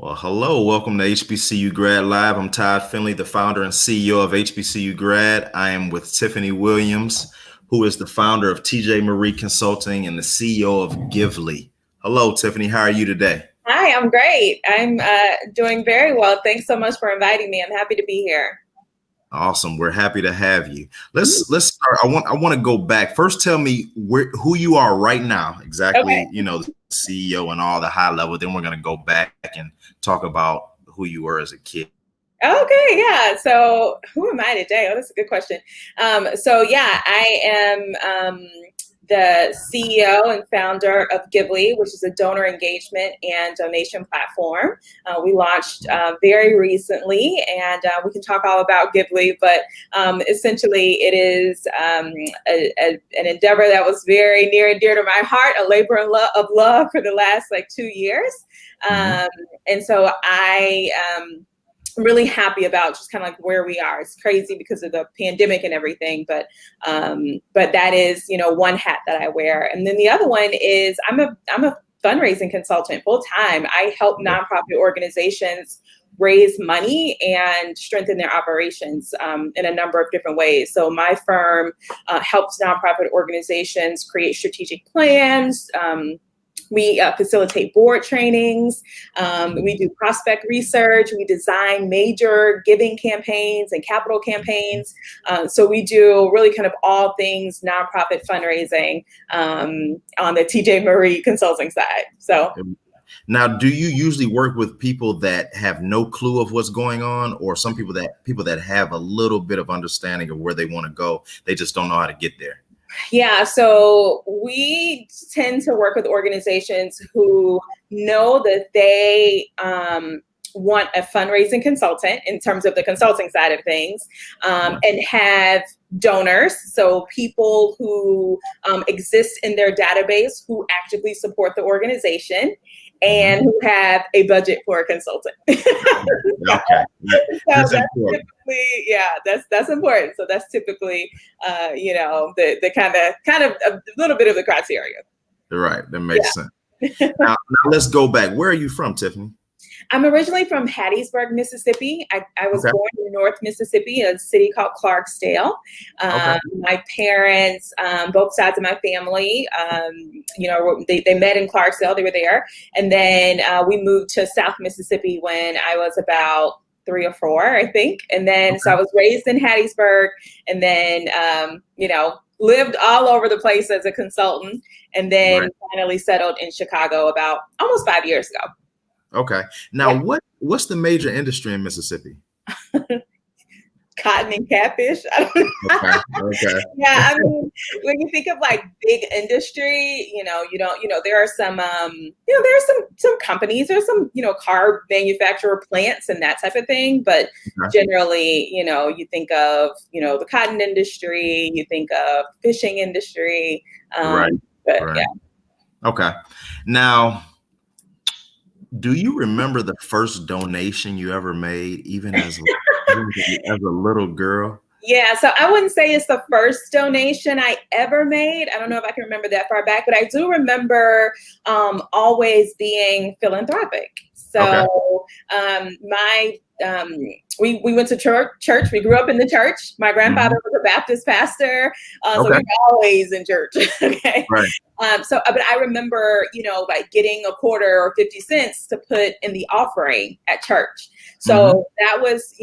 Well, hello. Welcome to HBCU Grad Live. I'm Todd Finley, the founder and CEO of HBCU Grad. I am with Tiffany Williams, who is the founder of TJ Marie Consulting and the CEO of Gively. Hello, Tiffany. How are you today? Hi, I'm great. I'm doing very well. Thanks so much for inviting me. I'm happy to be here. Awesome. We're happy to have you. Let's start. I want to go back. First, tell me who you are right now. Exactly, Okay. the CEO and all the high level. Then we're going to go back and talk about who you were as a kid. Okay, yeah. So who am I today? Oh, that's a good question. I am the CEO and founder of Gively, which is a donor engagement and donation platform. We launched very recently, and we can talk all about Gively, but essentially it is an endeavor that was very near and dear to my heart, a labor of love for the last 2 years. And so I really happy about just kind of where we are. It's crazy because of the pandemic and everything, but that is, one hat that I wear. And then the other one is I'm a fundraising consultant full time. I help nonprofit organizations raise money and strengthen their operations in a number of different ways. So my firm helps nonprofit organizations create strategic plans. We facilitate board trainings. We do prospect research. We design major giving campaigns and capital campaigns. So we do really kind of all things nonprofit fundraising on the TJ Marie Consulting side. So. Now, do you usually work with people that have no clue of what's going on, or some people that have a little bit of understanding of where they want to go? They just don't know how to get there. Yeah, so we tend to work with organizations who know that they want a fundraising consultant in terms of the consulting side of things, and have donors, so people who exist in their database who actively support the organization and who have a budget for a consultant. Okay. That's typically, that's important. So that's typically, the kind of a little bit of the criteria. Right. That makes sense. Now let's go back. Where are you from, Tiffany? I'm originally from Hattiesburg, Mississippi. I was born in North Mississippi, a city called Clarksdale. My parents, both sides of my family, they met in Clarksdale. They were there. And then we moved to South Mississippi when I was about 3 or 4, I think. And then so I was raised in Hattiesburg, and then, lived all over the place as a consultant, and then finally settled in Chicago about almost 5 years ago. Okay. Now, what's the major industry in Mississippi? Cotton and catfish. I don't know. Okay. Yeah, I mean, when you think of big industry, there are some, there are some companies, there's some, car manufacturer plants and that type of thing. But generally, you think of, the cotton industry, you think of fishing industry. Right. Yeah. Okay. Now, do you remember the first donation you ever made, even as a little girl? Yeah, so I wouldn't say it's the first donation I ever made. I don't know if I can remember that far back, but I do remember always being philanthropic. So we went to church. We grew up in the church. My grandfather was a Baptist pastor, so we were always in church. Okay. Right. But I remember, getting a quarter or 50 cents to put in the offering at church. So that was,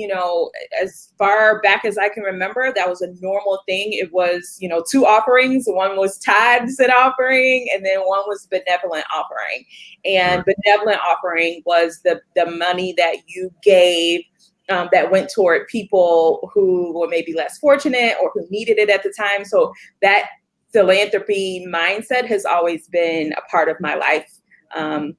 as far back as I can remember, that was a normal thing. It was, 2 offerings. One was tithes and offering, and then one was benevolent offering. And benevolent offering was the money that you gave that went toward people who were maybe less fortunate or who needed it at the time. So that philanthropy mindset has always been a part of my life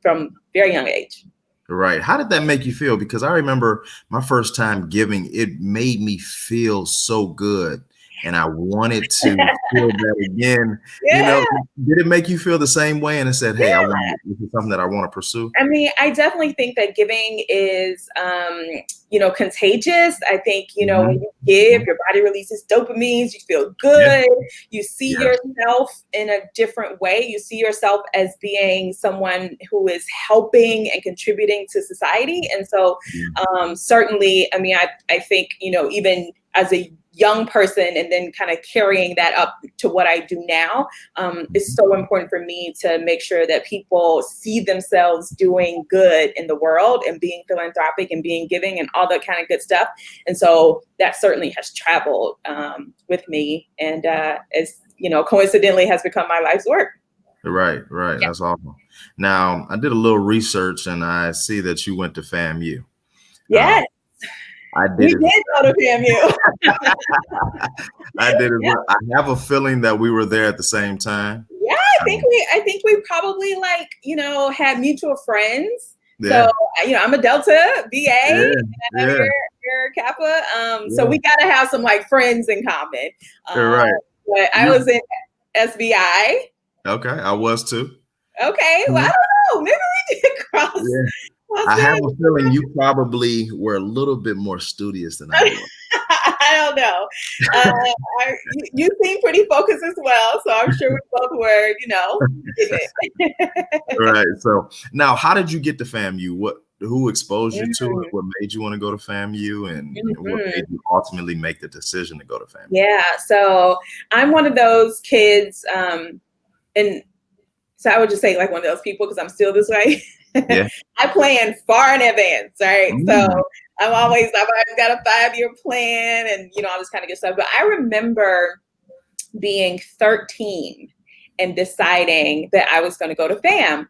from very young age. Right. How did that make you feel? Because I remember my first time giving, it made me feel so good. and I wanted to feel that again. Yeah. Did it make you feel the same way? And it said, hey, Yeah. this is something that I want to pursue. I mean, I definitely think that giving is, contagious. I think, when you give, your body releases dopamines, you feel good, you see yourself in a different way. You see yourself as being someone who is helping and contributing to society. And so certainly, I mean, I think, even as a young person and then kind of carrying that up to what I do now, is so important for me to make sure that people see themselves doing good in the world and being philanthropic and being giving and all that kind of good stuff. And so that certainly has traveled with me, and coincidentally has become my life's work. Right. Yeah. That's awesome. Now, I did a little research and I see that you went to FAMU. Yes. We did go to FAMU. I did. I have a feeling that we were there at the same time. Yeah, I think we probably had mutual friends. Yeah. So I'm a Delta BA, and I know you're Kappa. So we got to have some friends in common. Right. But I was in SBI. Okay, I was too. Okay, well, I don't know. Maybe we did cross. Yeah. I have a feeling you probably were a little bit more studious than I was. I don't know. You seem pretty focused as well, so I'm sure we both were, Right. So now, how did you get to FAMU? Who exposed you to it? What made you want to go to FAMU, and what made you ultimately make the decision to go to FAMU? Yeah. So I'm one of those kids, and so I would just say one of those people because I'm still this way. Yeah. I plan far in advance, right? So I've always got a 5-year plan and, all this kind of good stuff. But I remember being 13 and deciding that I was going to go to FAM.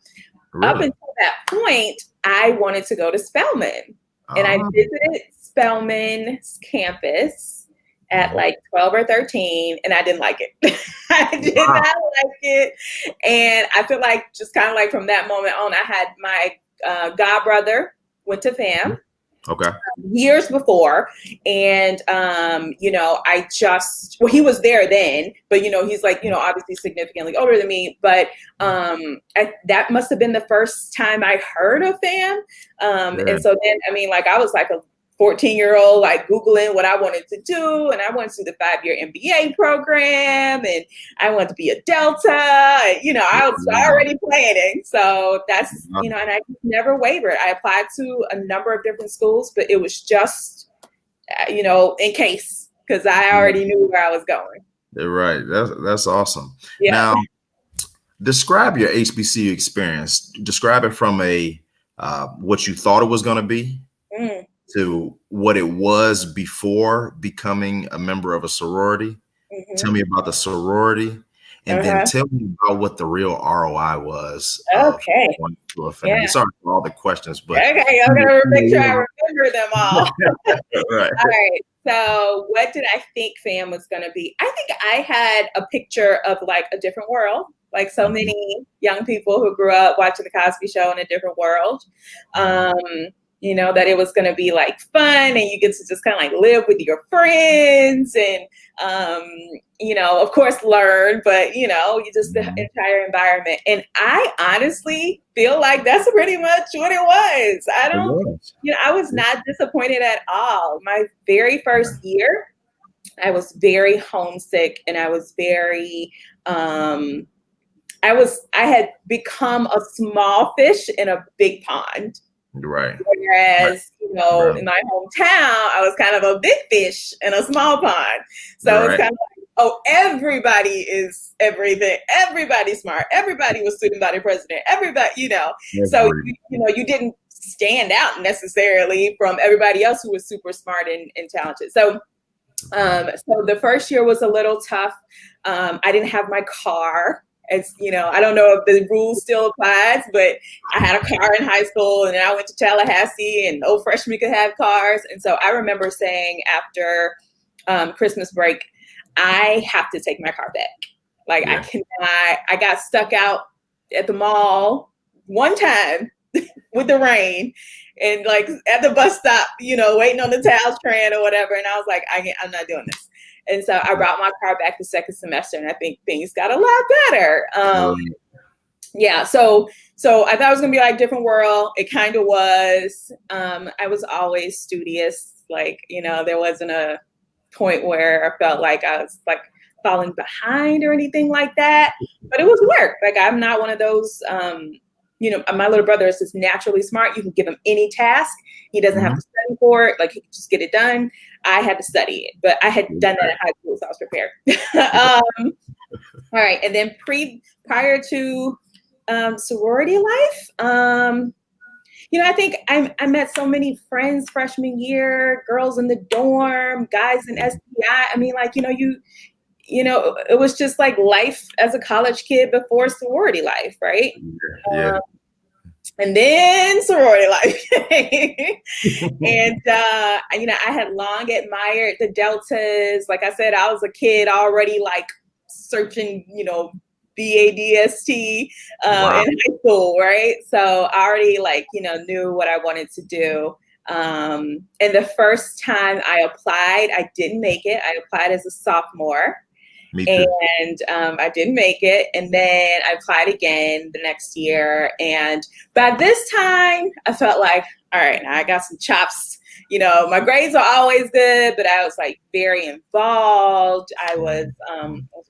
Really? Up until that point, I wanted to go to Spelman. And I visited Spelman's campus at 12 or 13, and I didn't like it. I did not like it. And I feel just kind of from that moment on, I had my godbrother went to FAM. Okay. Years before. And, he was there then, but, he's obviously significantly older than me. But that must have been the first time I heard of FAM. And so then, I was a 14-year-old, Googling what I wanted to do. And I wanted to do the 5-year MBA program. And I wanted to be a Delta. I was already planning. So that's, and I never wavered. I applied to a number of different schools, but it was just, in case, because I already knew where I was going. Right. That's awesome. Yeah. Now, describe your HBCU experience. Describe it from what you thought it was going to be. To what it was before becoming a member of a sorority. Tell me about the sorority, and then tell me about what the real ROI was. Okay. Sorry for all the questions, but okay, I'm gonna make sure I remember them all. Right. All right. So, what did I think FAM was going to be? I think I had a picture of a different world, so many young people who grew up watching the Cosby Show in a different world. That it was going to be fun and you get to just kind of live with your friends and, of course learn, but, you just the entire environment. And I honestly feel that's pretty much what it was. I was not disappointed at all. My very first year, I was very homesick and I was very, I had become a small fish in a big pond. Right. Whereas, in my hometown, I was kind of a big fish in a small pond. So it's kind of everybody is everything. Everybody's smart. Everybody was student body president. Everybody, So, you didn't stand out necessarily from everybody else who was super smart and talented. So, so the first year was a little tough. I didn't have my car. It's, I don't know if the rule still applies, but I had a car in high school and then I went to Tallahassee and no freshman could have cars. And so I remember saying after Christmas break, I have to take my car back. I cannot, I got stuck out at the mall one time with the rain and at the bus stop, waiting on the Towels train or whatever. And I was like, I'm not doing this. And so I brought my car back the second semester, and I think things got a lot better. Yeah, so I thought it was gonna be like different world. It kind of was. I was always studious. Like, there wasn't a point where I felt like I was like falling behind or anything like that. But it was work. Like, I'm not one of those. My little brother is just naturally smart. You can give him any task. He doesn't have to study for it. Like, he can just get it done. I had to study it, but I had done that in high school, so I was prepared. All right, and then prior to sorority life, I think I met so many friends freshman year, girls in the dorm, guys in STI. I mean, like, it was just like life as a college kid before sorority life, right? Yeah. And then sorority life. And, I had long admired the Deltas. Like I said, I was a kid already like searching, BADST in high school, right? So I already knew what I wanted to do. And the first time I applied, I didn't make it. I applied as a sophomore. Me too. And I didn't make it. And then I applied again the next year. And by this time, I felt like, all right, now I got some chops. My grades are always good, but I was like very involved. I was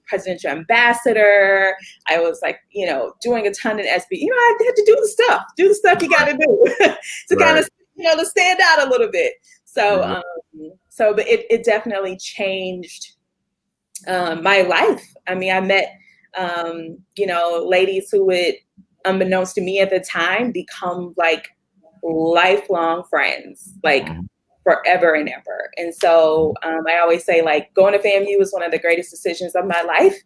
presidential ambassador. I was like, doing a ton in SB. I had to do the stuff you got to do to kind of, to stand out a little bit. So, but it definitely changed my life. I mean, I met, ladies who would, unbeknownst to me at the time, become like lifelong friends, like forever and ever. And so I always say, like, going to FAMU was one of the greatest decisions of my life.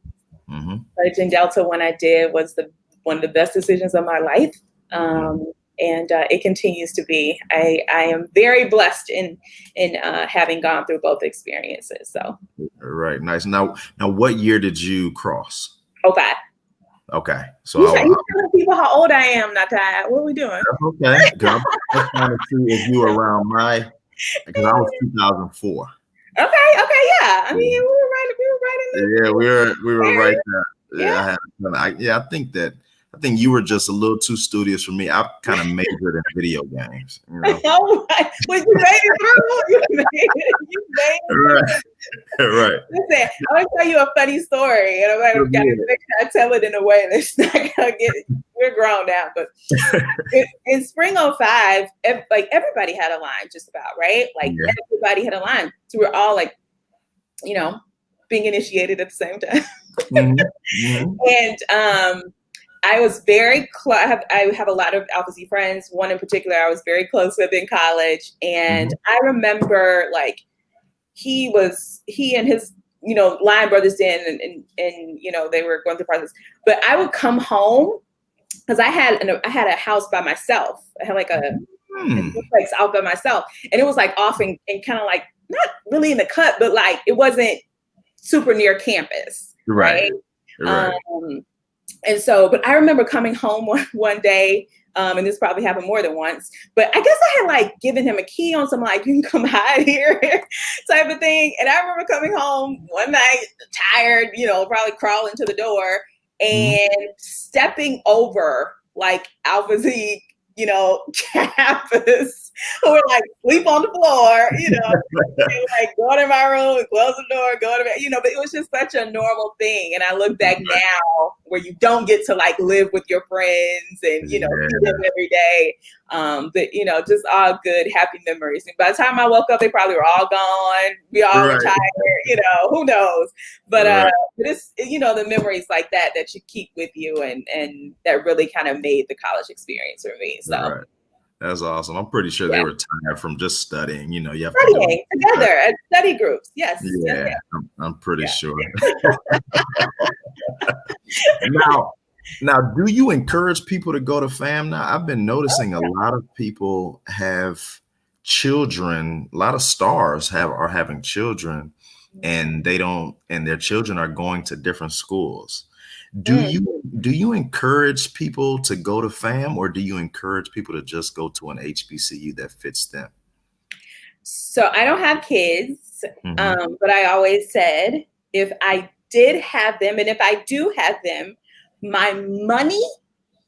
College Delta, when I did, was one of the best decisions of my life. And it continues to be. I am very blessed in having gone through both experiences. So. All right, nice. Now, what year did you cross? Okay. Okay, so you telling people how old I am, not that. What are we doing? Okay, I'm trying to see if you were around because I was 2004. Okay, yeah. I mean, we were right in there. Yeah, we were right there. Yeah, I think you were just a little too studious for me. I kind of majored in video games. Oh my! Well, you made it through. You made it. Right. Listen, I'm gonna tell you a funny story, and I'm like, gotta make sure I tell it in a way that's not gonna get it. We're grown now, but in spring '05, everybody had a line, just about, right? Like everybody had a line, so we're all like, being initiated at the same time. And I was very close. I have a lot of Alpha Z friends. One in particular I was very close with in college. And I remember like he and his, line brothers did and they were going through the process. But I would come home because I had a house by myself. I had like a place out by myself. And it was like off and kind of like not really in the cut, but like it wasn't super near campus. Right. And so, but I remember coming home one day, and this probably happened more than once, but I guess I had like given him a key on some like, you can come hide here type of thing. And I remember coming home one night, tired, probably crawling to the door and stepping over like Alpha Z, campus who were like sleep on the floor, and like go to my room and close the door, go to bed, but it was just such a normal thing. And I look back now where you don't get to like live with your friends and, see them every day. But, just all good, happy memories. And by the time I woke up, they probably were all gone. We all retired, who knows? But it's, the memories like that you keep with you and that really kind of made the college experience for me. So. That's awesome. I'm pretty sure they were tired from just studying. You have studying together at study groups. Yes. Yeah, yes. I'm pretty sure. Now, do you encourage people to go to FAM now? I've been noticing a lot of people have children. A lot of stars are having children, and their children are going to different schools. Do you encourage people to go to FAM, or do you encourage people to just go to an HBCU that fits them? So I don't have kids, Mm-hmm. but I always said if I did have them, and if I do have them, my money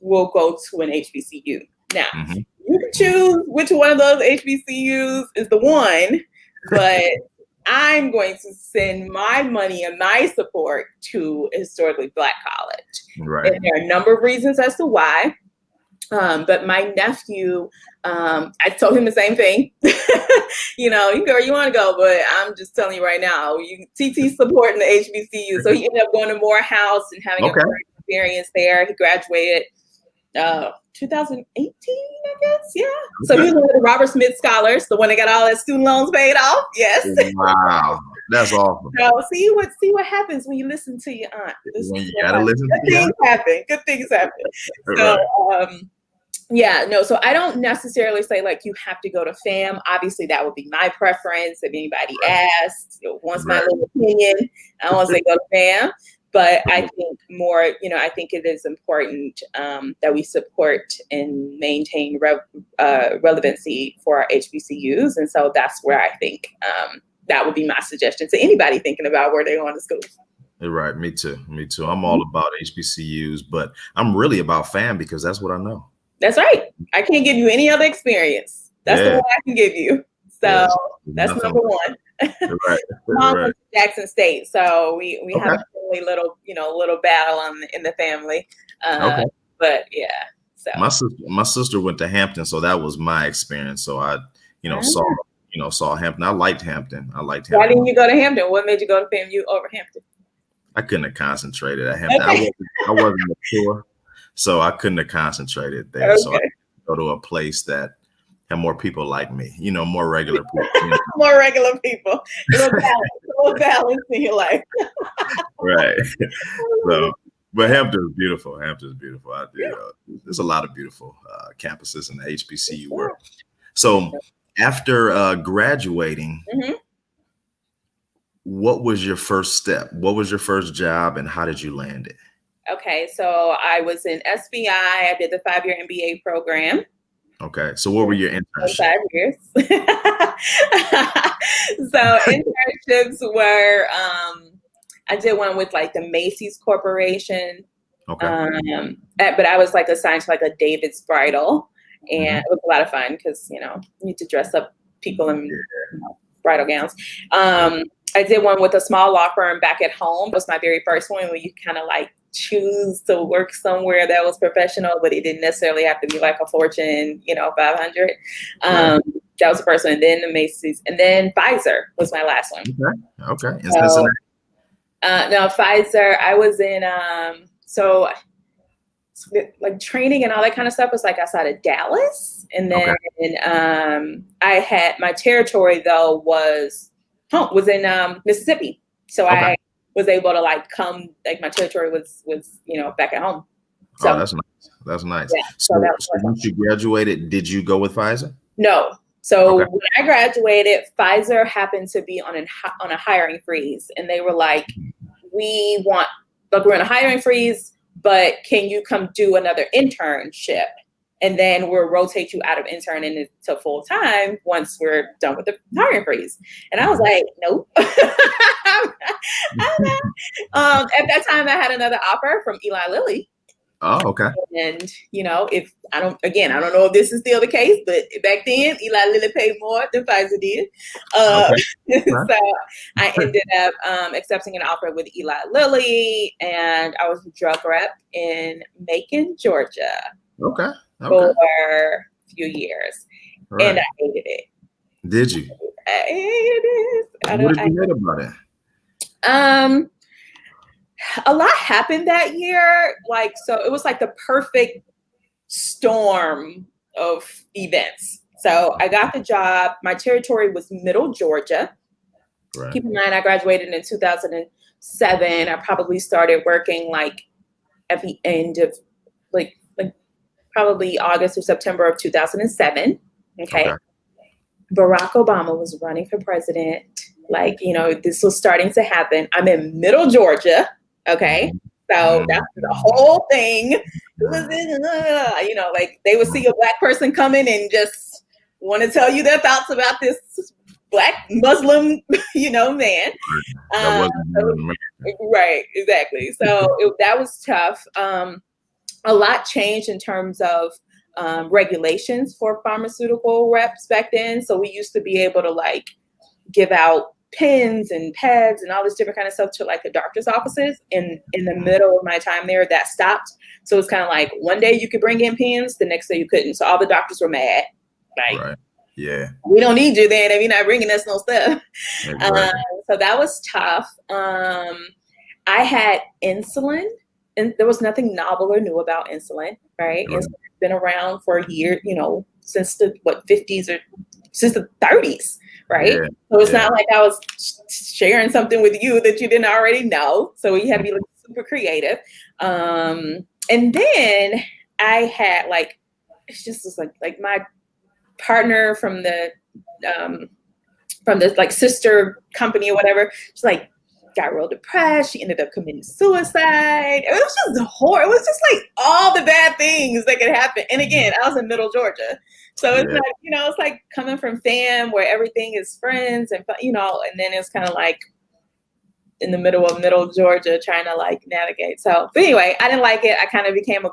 will go to an HBCU. Now, Mm-hmm. you can choose which one of those HBCUs is the one, but I'm going to send my money and my support to a historically Black college. Right. And there are a number of reasons as to why. But my nephew, I told him the same thing. You know, you go where you want to go, but I'm just telling you right now, TT supporting the HBCU. So he ended up going to Morehouse and having a Okay. great experience there. He graduated 2018, I guess. Yeah. So he was one of the Robert Smith scholars, the one that got all his student loans paid off. Yes. Wow, that's awesome. So see what happens when you listen to your aunt. When you gotta listen to Good things happen. Good things happen. So yeah, no, so I don't necessarily say like you have to go to FAM. Obviously, that would be my preference. If anybody asks, wants my little opinion, I won't say go to FAM. But I think more, I think it is important that we support and maintain relevancy for our HBCUs. And so that's where I think that would be my suggestion to anybody thinking about where they're going to school. Right, me too. I'm all about HBCUs, but I'm really about FAM because that's what I know. That's right. I can't give you any other experience. That's the one I can give you. So that's number one. Mom went to Jackson State, so we have a really little battle in the family. But yeah. So my sister went to Hampton, so that was my experience. So I, saw Hampton. I liked Hampton. Why didn't you go to Hampton? What made you go to FAMU over Hampton? I couldn't have concentrated at Hampton. I wasn't mature. So I couldn't have concentrated there. So I go to a place that had more people like me, more regular people. More regular people. A little balance in your life. Right. So, but Hampton is beautiful. There's a lot of beautiful campuses in the HBCU world. So after graduating, what was your first step? What was your first job and how did you land it? Okay, so I was in SBI. I did the 5-year MBA program. Okay, so what were your internships? 5 years. So internships were, I did one with like the Macy's Corporation. Okay. But I was like assigned to like a David's bridal, and it was a lot of fun because you need to dress up people in bridal gowns. I did one with a small law firm back at home. It was my very first one where you kind of like choose to work somewhere that was professional, but it didn't necessarily have to be like a Fortune, 500. That was the first one. And then the Macy's, and then Pfizer was my last one. Okay. So, no, Pfizer. I was in like training and all that kind of stuff was like outside of Dallas, and then I had my territory though was in Mississippi, so I was able to like come, like my territory was back at home. So that's nice. Yeah, so once you graduated, did you go with Pfizer? No. So when I graduated, Pfizer happened to be on a hiring freeze, and they were like, we're in a hiring freeze, but can you come do another internship? And then we'll rotate you out of intern into full time once we're done with the hiring freeze. And I was like, nope. At that time, I had another offer from Eli Lilly. Oh, okay. And if I don't know if this is still the case, but back then Eli Lilly paid more than Pfizer did. So I ended up accepting an offer with Eli Lilly, and I was a drug rep in Macon, Georgia. Okay. For a few years, and I hated it. Did you? I hated it. What did you hate about it? A lot happened that year. So it was like the perfect storm of events. So I got the job. My territory was Middle Georgia. Right. Keep in mind, I graduated in 2007. I probably started working like at the end of like probably August or September of 2007. Okay. Barack Obama was running for president. This was starting to happen. I'm in Middle Georgia. Okay. So that's the whole thing. They would see a Black person coming and just want to tell you their thoughts about this Black Muslim, man. That wasn't Right, exactly. So that was tough. A lot changed in terms of regulations for pharmaceutical reps back then. So we used to be able to like give out pens and pads and all this different kind of stuff to like the doctor's offices. And in the middle of my time there, that stopped. So it's kind of like one day you could bring in pens, the next day you couldn't. So all the doctors were mad. Like, right. Yeah. We don't need you then if you're not bringing us no stuff. Exactly. So that was tough. I had insulin, and there was nothing novel or new about insulin, right? Right. Insulin's been around for years, since the 50s or since the 30s, right? Yeah. So it's not like I was sharing something with you that you didn't already know. So you had to be like super creative. And then I had it's just like my partner from the like sister company or whatever, she's like got real depressed. She ended up committing suicide. It was just horrible. It was just like all the bad things that could happen. And again, I was in Middle Georgia. So it's like, it's like coming from fam where everything is friends and, and then it's kind of like in the middle of Middle Georgia trying to like navigate. So, but anyway, I didn't like it. I kind of became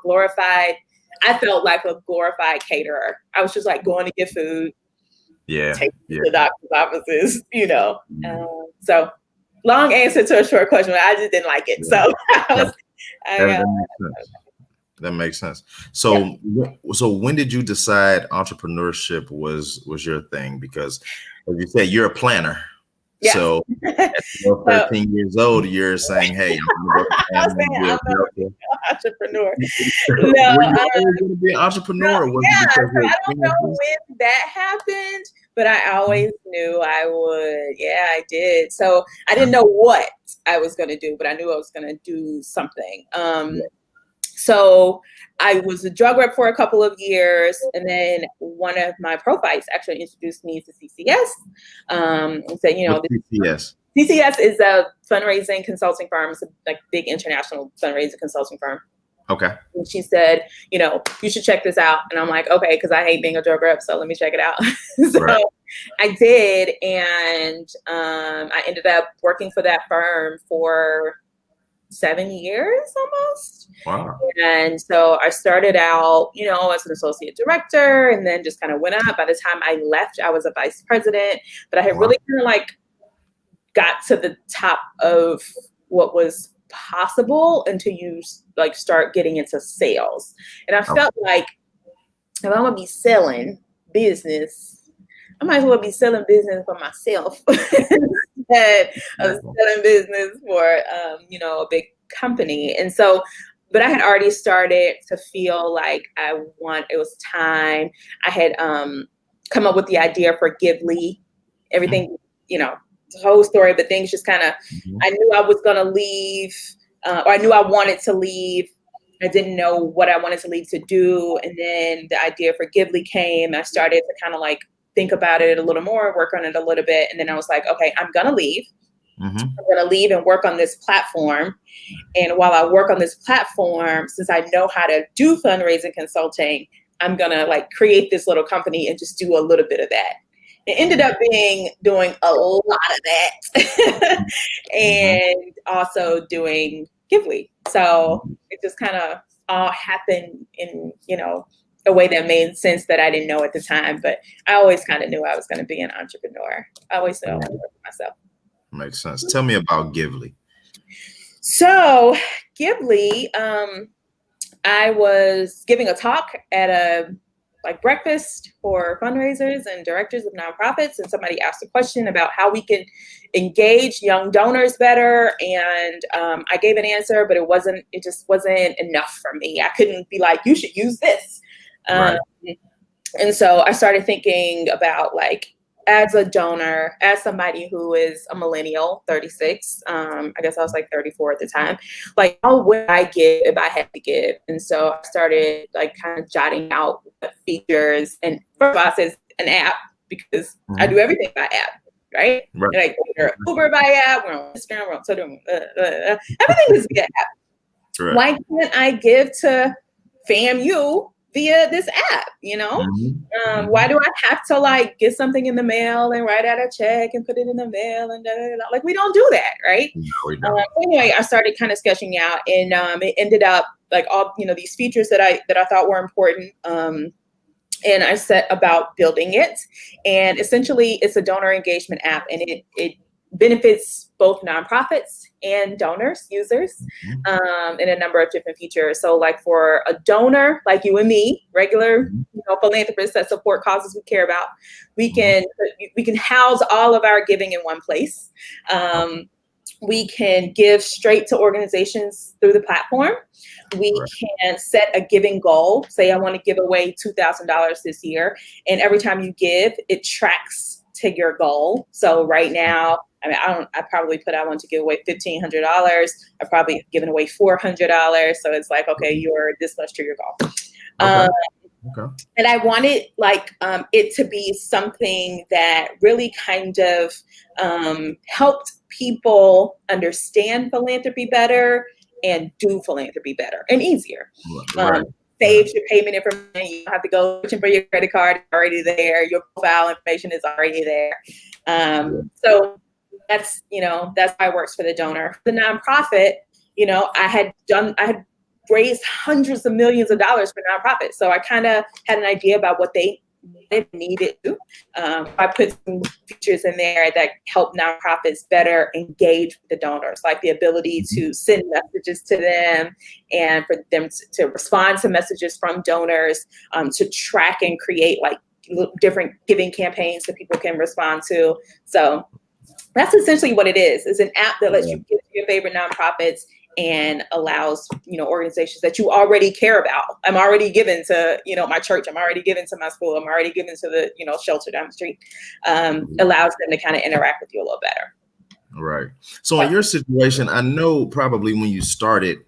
I felt like a glorified caterer. I was just like going to get food. Take to the doctor's offices, So long answer to a short question, but I just didn't like it. So that makes sense. So, so when did you decide entrepreneurship was your thing? Because as you said, you're a planner. Yeah. So at 13 years old, you're saying, "Hey, I'm an entrepreneur." No, going to be an entrepreneur. I don't know when that happened, but I always knew I would. Yeah, I did. So I didn't know what I was going to do, but I knew I was going to do something. So I was a drug rep for a couple of years, and then one of my profiles actually introduced me to CCS. And said, CCS. CCS is a fundraising consulting firm. It's a big international fundraising consulting firm. Okay. And she said, you should check this out. And I'm like, okay, because I hate being a drug rep, so let me check it out. So I did, and I ended up working for that firm for 7 years almost. Wow. And so I started out, as an associate director, and then just kind of went up. By the time I left, I was a vice president, but I had really kind of got to the top of what was possible until you start getting into sales. And I felt like if I'm gonna be selling business, I might as well be selling business for myself instead of selling business for a big company. And so, but I had already started to feel like it was time. I had come up with the idea for Ghibli, everything, the whole story, but things just kind of, I knew I was going to leave, or I knew I wanted to leave. I didn't know what I wanted to leave to do. And then the idea for Ghibli came. I started to kind of think about it a little more, work on it a little bit. And then I was like, okay, I'm going to leave. I'm going to leave and work on this platform. And while I work on this platform, since I know how to do fundraising consulting, I'm going to create this little company and just do a little bit of that. It ended up doing a lot of that and also doing Ghibli. So it just kind of all happened in, a way that made sense that I didn't know at the time. But I always kind of knew I was going to be an entrepreneur. I always knew I wanted to work for myself. Makes sense. Tell me about Ghibli. So Ghibli, I was giving a talk at a breakfast for fundraisers and directors of nonprofits, and somebody asked a question about how we can engage young donors better, and I gave an answer, but it just wasn't enough for me. I couldn't be like, you should use this. Right. And so I started thinking about as a donor, as somebody who is a millennial, 36, I guess I was 34 at the time, how would I give if I had to give? And so I started kind of jotting out what features, and first of all, it says an app, because I do everything by app, right? We're Uber by app, we're on Instagram, we're on Twitter, everything is via app. Right. Why can't I give to FAMU via this app, Why do I have to like get something in the mail and write out a check and put it in the mail and like we don't do that, right? No, we don't. Anyway, I started kind of sketching out, and it ended up like all these features that I thought were important. And I set about building it, and essentially it's a donor engagement app, and it benefits both nonprofits and donors, users, in a number of different features. So like for a donor, like you and me, regular philanthropists that support causes we care about, we can house all of our giving in one place. We can give straight to organizations through the platform. We can set a giving goal. Say I want to give away $2,000 this year. And every time you give, it tracks to your goal. So right now, I probably put, I want to give away $1,500. I've probably given away $400. So it's like, okay, you're this much to your goal. Okay. And I wanted like it to be something that really kind of helped people understand philanthropy better and do philanthropy better and easier. Saves your payment information. You don't have to go searching for your credit card. It's already there. Your profile information is already there. So that's how it works for the donor. The nonprofit, I had raised hundreds of millions of dollars for nonprofits. So I kind of had an idea about what they needed to. I put some features in there that help nonprofits better engage with the donors, like the ability to send messages to them and for them to respond to messages from donors, to track and create like different giving campaigns that people can respond to. So that's essentially what it is. It's an app that lets you give to your favorite nonprofits and allows, organizations that you already care about. I'm already given to, my church. I'm already given to my school. I'm already given to the, shelter down the street. Allows them to kind of interact with you a little better. Right. So in your situation, I know probably when you started,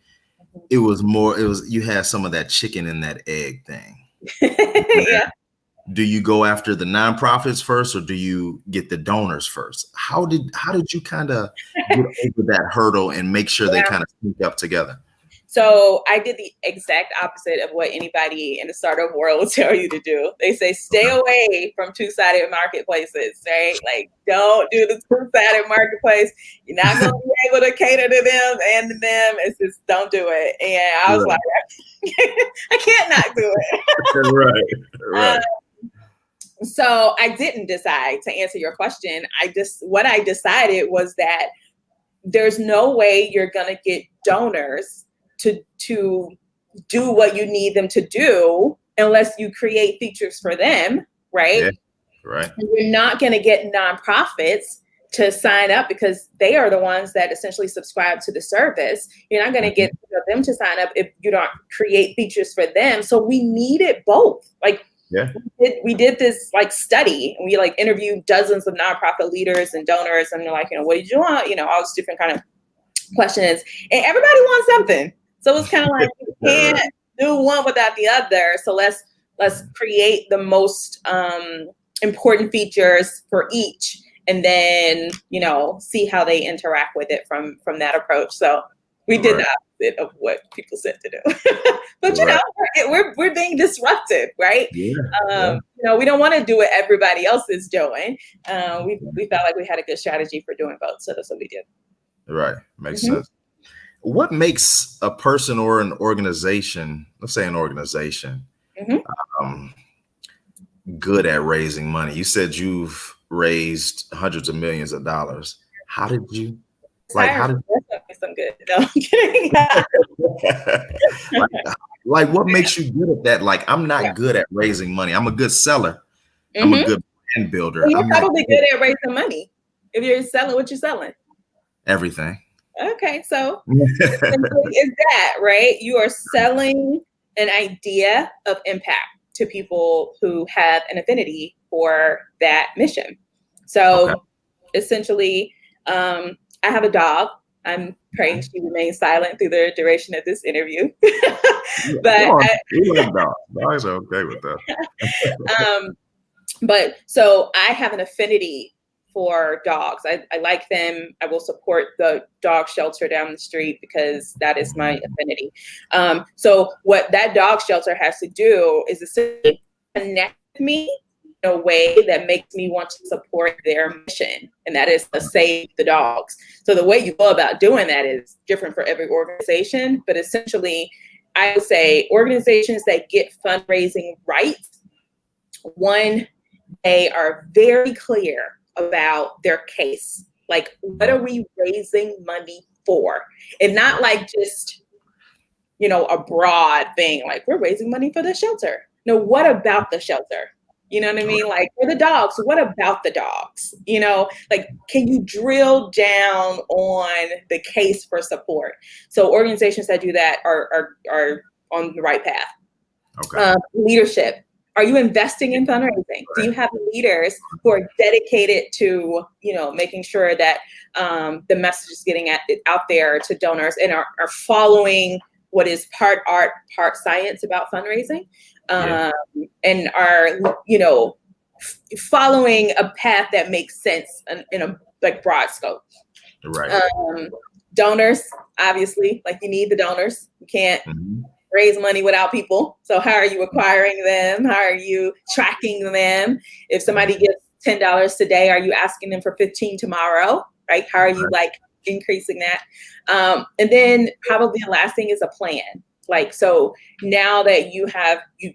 you had some of that chicken and that egg thing. Yeah. Do you go after the nonprofits first, or do you get the donors first? How did you kind of get over that hurdle and make sure they kind of sync up together? So I did the exact opposite of what anybody in the startup world will tell you to do. They say, stay away from two-sided marketplaces, right? Like, don't do the two-sided marketplace. You're not going to be able to cater to them and to them. It's just, don't do it. And I was like, I can't not do it. Right. So I didn't decide, to answer your question. What I decided was that there's no way you're going to get donors to do what you need them to do unless you create features for them, right? Yeah, right. And you're not going to get nonprofits to sign up because they are the ones that essentially subscribe to the service. You're not going to get them to sign up if you don't create features for them. So we needed both. Like, we did this like study, and we like interviewed dozens of nonprofit leaders and donors, and they're like, what did you want? All these different kind of questions, and everybody wants something. So it's kind of like you can't do one without the other. So let's create the most important features for each, and then see how they interact with it from that approach. So we did the opposite of what people said to do. But we're being disruptive, right? We don't want to do what everybody else is doing. We felt like we had a good strategy for doing both, so that's what we did. Right, makes sense. What makes a person or an organization, let's say an organization, good at raising money? You said you've raised hundreds of millions of dollars. How did you? Some good. No, I'm kidding. like what makes you good at that? Like, I'm not good at raising money. I'm a good seller. I'm a good brand builder. Well, you're probably good at raising money. If you're selling, what you're selling? Everything. Okay, so is that right? You are selling an idea of impact to people who have an affinity for that mission. So essentially, I have a dog. I'm praying she remains silent through the duration of this interview. But we love dogs. Dogs are okay with that. But so I have an affinity for dogs. I like them. I will support the dog shelter down the street because that is my affinity. So what that dog shelter has to do is essentially connect me in a way that makes me want to support their mission, and that is to save the dogs. So the way you go about doing that is different for every organization, but essentially, I would say organizations that get fundraising right, one, they are very clear about their case. Like, what are we raising money for? And not like just, a broad thing, like we're raising money for the shelter. No, what about the shelter? You know what I mean? Like, for the dogs, what about the dogs? Like, can you drill down on the case for support? So organizations that do that are on the right path. Okay. Leadership. Are you investing in fundraising? Do you have leaders who are dedicated to, making sure that the message is getting out there to donors and are following what is part art, part science about fundraising, and are, following a path that makes sense in a broad scope. Right. Donors, obviously, like you need the donors. You can't raise money without people. So how are you acquiring them? How are you tracking them? If somebody gets $10 today, are you asking them for 15 tomorrow? Right? How are you increasing that? And then probably the last thing is a plan. Like, so now that you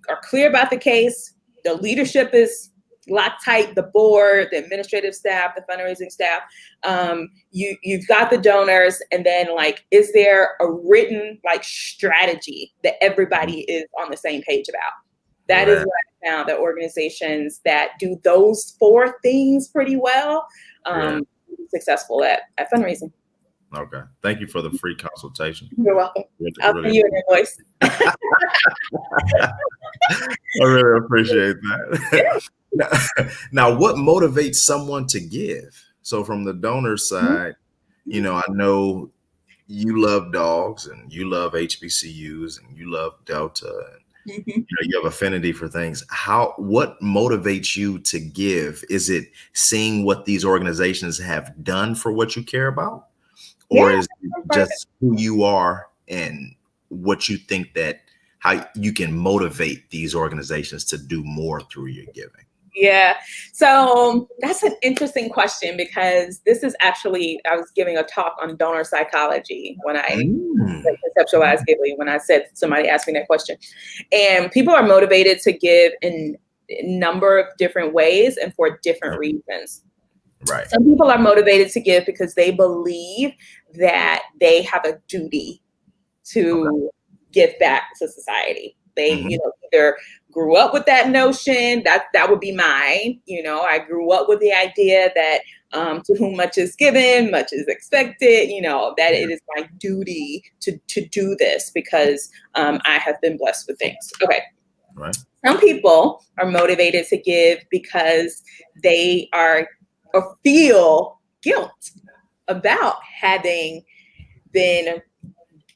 are clear about the case, the leadership is locked tight, the board, the administrative staff, the fundraising staff, you've got the donors, and then is there a written strategy that everybody is on the same page about? That is what I found, that organizations that do those 4 things pretty well, successful at fundraising. Okay. Thank you for the free consultation. You're welcome. I'll send you an invoice. I really appreciate that. Now, what motivates someone to give? So from the donor side, I know you love dogs and you love HBCUs and you love Delta. And, you have affinity for things. What motivates you to give? Is it seeing what these organizations have done for what you care about? Or is it just who you are and what you think that how you can motivate these organizations to do more through your giving? Yeah. So that's an interesting question, because this is actually, I was giving a talk on donor psychology when I conceptualized Ghibli, when I said, somebody asked me that question. And people are motivated to give in a number of different ways and for different reasons. Right. Some people are motivated to give because they believe that they have a duty to give back to society. They, either grew up with that notion, that would be mine. I grew up with the idea that to whom much is given, much is expected, that it is my duty to do this because I have been blessed with things. Okay. Right. Some people are motivated to give because they are or feel guilt about having been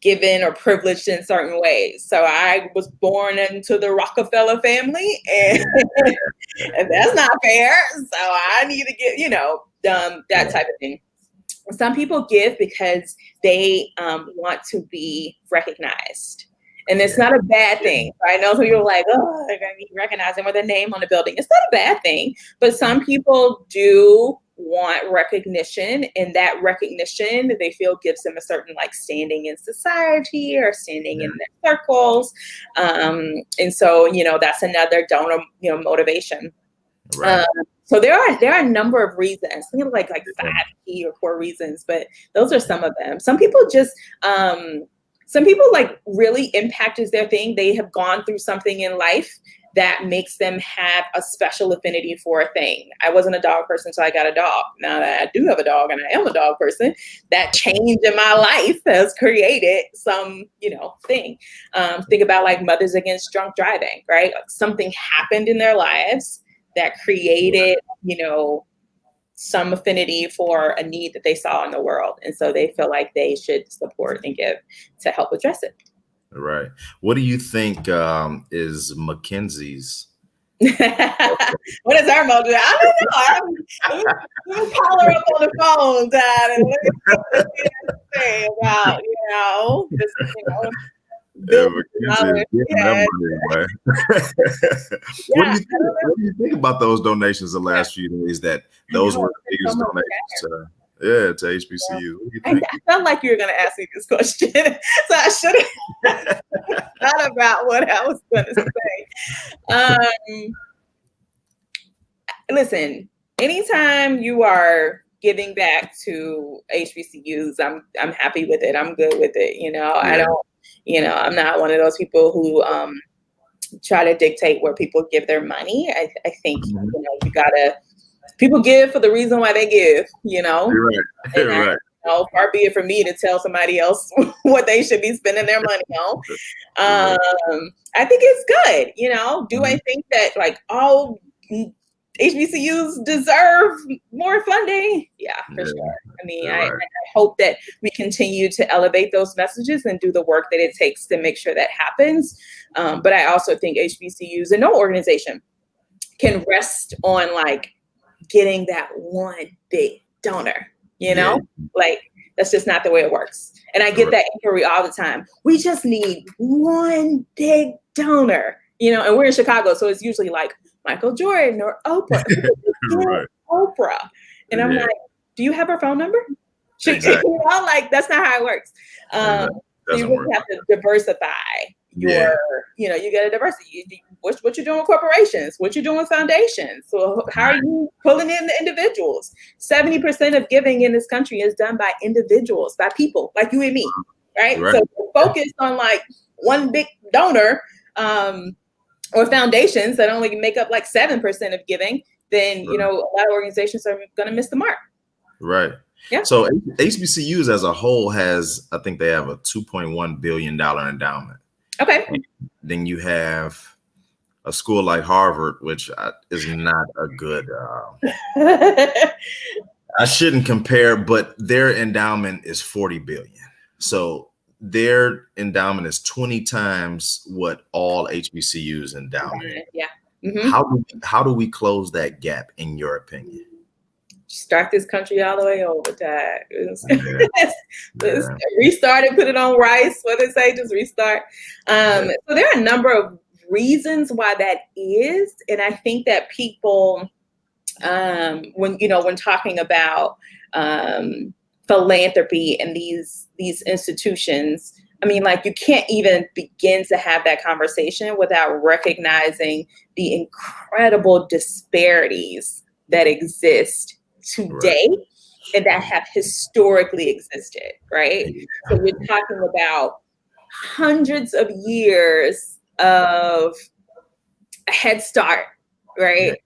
given or privileged in certain ways. So I was born into the Rockefeller family, and that's not fair. So I need to get, that type of thing. Some people give because they want to be recognized. And it's not a bad thing. I know some people are like, oh, they're going to be recognized with a name on the building. It's not a bad thing. But some people do want recognition, and that recognition they feel gives them a certain standing in society or standing in their circles. And so, that's another donor, motivation. Right. So there are a number of reasons. I think like 5 key or 4 reasons, but those are some of them. Some people just, really impact is their thing. They have gone through something in life that makes them have a special affinity for a thing. I wasn't a dog person, so I got a dog. Now that I do have a dog and I am a dog person, that change in my life has created some, thing. Think about Mothers Against Drunk Driving, right? Something happened in their lives that created, some affinity for a need that they saw in the world. And so they feel like they should support and give to help address it. Right. What do you think is McKinsey's What is her motive? I don't know. Let me call her up on the phone, Dad, and let me see what she say about, this, $1 billion. What Yeah. do you think about those donations the last few days? That those were the biggest donations to HBCU. What do you think? I felt like you were going to ask me this question, so I should have thought about what I was going to say. Listen, anytime you are giving back to HBCUs, I'm happy with it. I'm good with it. I don't, I'm not one of those people who try to dictate where people give their money. I think, you gotta, people give for the reason why they give, Right. Far be it for me to tell somebody else what they should be spending their money on. I think it's good, Do I think that like all HBCUs deserve more funding? Yeah, for sure. I mean, I hope that we continue to elevate those messages and do the work that it takes to make sure that happens. But I also think HBCUs and no organization can rest on like getting that one big donor, like that's just not the way it works. And I get that inquiry all the time. We just need one big donor, and we're in Chicago. So it's usually like Michael Jordan or Oprah. Oprah. And I'm like, do you have her phone number? Exactly. Like that's not how it works. So you really have to diversify your, you got to diversity. What you're doing with corporations, what you're doing with foundations. So how are you pulling in the individuals? 70% of giving in this country is done by individuals, by people like you and me, right? So focus on like one big donor, or foundations that only make up like 7% of giving, then, a lot of organizations are going to miss the mark. Right. Yeah. So HBCUs as a whole I think they have a $2.1 billion endowment. Okay. And then you have a school like Harvard, which is not a good, I shouldn't compare, but their endowment is 40 billion. So their endowment is 20 times what all HBCUs endowment. Yeah. Mm-hmm. How do we close that gap, in your opinion? Start this country all the way over, Dad. Restart it, put it on rice. What they say, just restart. So there are a number of reasons why that is, and I think that people, when talking about philanthropy and these institutions, I mean, like you can't even begin to have that conversation without recognizing the incredible disparities that exist today and that have historically existed, right? So we're talking about hundreds of years of a head start, right?